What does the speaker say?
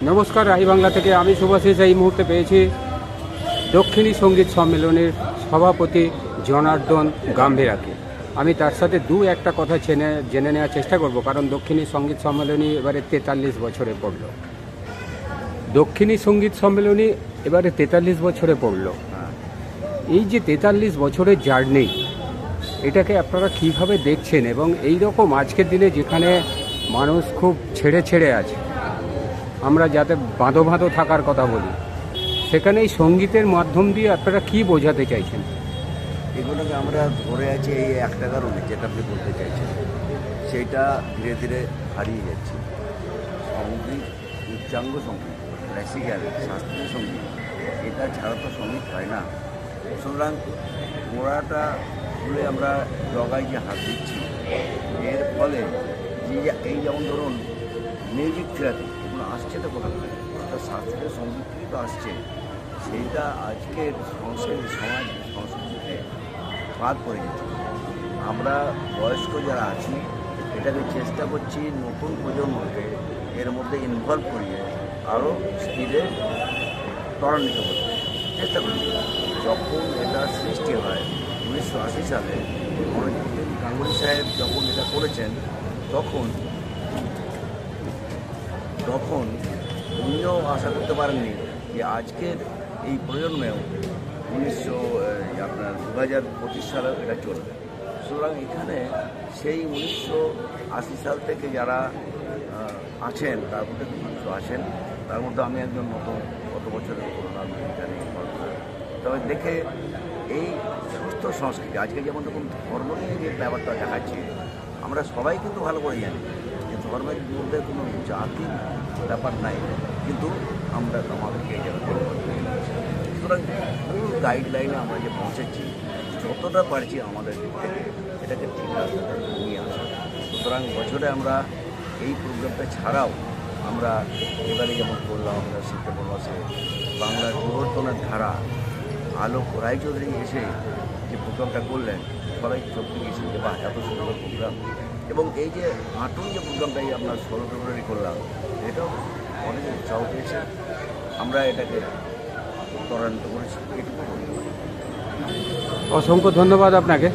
নমস্কার, রাহি বাংলা থেকে আমি শুভাশিস এই মুহূর্তে পেয়েছি দক্ষিণী সঙ্গীত সম্মেলনের সভাপতি জনার্দন গাম্ভীরাকে। আমি তার সাথে একটা কথা জেনে নেওয়ার চেষ্টা করব, কারণ দক্ষিণী সঙ্গীত সম্মেলনী এবারে 43 বছরে পড়ল। দক্ষিণী সঙ্গীত সম্মেলনী এবারে 43 বছরে পড়ল। এই যে 43 বছরের জার্নি, এটাকে আপনারা কীভাবে দেখছেন? এবং এই রকম আজকের দিনে যেখানে মানুষ খুব ছেড়ে আছে, আমরা যাতে বাঁধো থাকার কথা বলি, সেখানে এই সঙ্গীতের মাধ্যম দিয়ে আপনারা কি বোঝাতে চাইছেন? এগুলোকে আমরা ধরে আছি এই একটা কারণে, যেটা আপনি বলতে চাইছেন সেইটা ধীরে ধীরে হারিয়ে যাচ্ছে। সঙ্গীত, উচ্চাঙ্গ সঙ্গীত, ক্লাসিক্যাল শাস্ত্রীয় সঙ্গীত, এটা ছাড়া তো সঙ্গীত হয় না। সুতরাং গোড়াটা খুলে আমরা জগায় যে হাত দিচ্ছি, এর ফলে এই যেমন ধরুন মিউজিক থেরাপি এগুলো আসছে তো কোথাও থেকে, অর্থাৎ শাস্ত্রীয় সঙ্গীত থেকে তো আসছে, সেইটা আজকের সংস্কৃতি সমাজ সংস্কৃতিতে বাদ পড়ে গেছে। আমরা বয়স্ক যারা আছি এটাকে চেষ্টা করছি নতুন প্রজন্মকে এর মধ্যে ইনভলভ করিয়ে আরও স্পিডে ত্বরান্বিত করতে চেষ্টা করছি। যখন এটা সৃষ্টি হয় 1980 সালে মনোজিৎ গাঙ্গুলি সাহেব যখন এটা করেছেন, তখন উনিও আশা করতে পারেননি যে আজকের এই প্রজন্মেও 2025 সালে এটা চলবে। সুতরাং এখানে সেই 1980 সাল থেকে যারা আছেন তার মধ্যে কিছু আছেন, তার মধ্যে আমি একজন নতুন গত বছরের করোনার এখানে তবে দেখে এই সুস্থ সংস্কৃতি আজকে যেমন দেখুন ধর্ম নিয়ে যে ব্যাপারটা দেখাচ্ছে, আমরা সবাই কিন্তু ভালো করে জানি যে ধর্মের মধ্যে কোনো জাতির ব্যাপার নাই, কিন্তু আমরা আমাদেরকে এই জায়গায় সুতরাং মূল গাইডলাইনে আমরা যে পৌঁছেছি, যতটা পারছি আমাদের দিক থেকে এটাকে ঠিক নিয়ে আসা। সুতরাং বছরে আমরা এই প্রোগ্রামটা ছাড়াও আমরা এবারে যেমন করলাম, আমরা সেপ্টেম্বর মাসে বাংলার বিবর্তনের ধারা আলোক রায়চৌধুরী এসে যে প্রোগ্রামটা করলেন, সবাই চোখে গেছি যে বা এত সুন্দর প্রোগ্রাম। এবং এই যে হাঁটুন যে প্রোগ্রামটাই আপনার 16 ফেব্রুয়ারি করলাম, এটাও অনেক উৎসাহ পেয়েছে। আমরা এটাকে ত্বরান্বিত করেছি, এটুকু বলতে পারি। অসংখ্য ধন্যবাদ আপনাকে।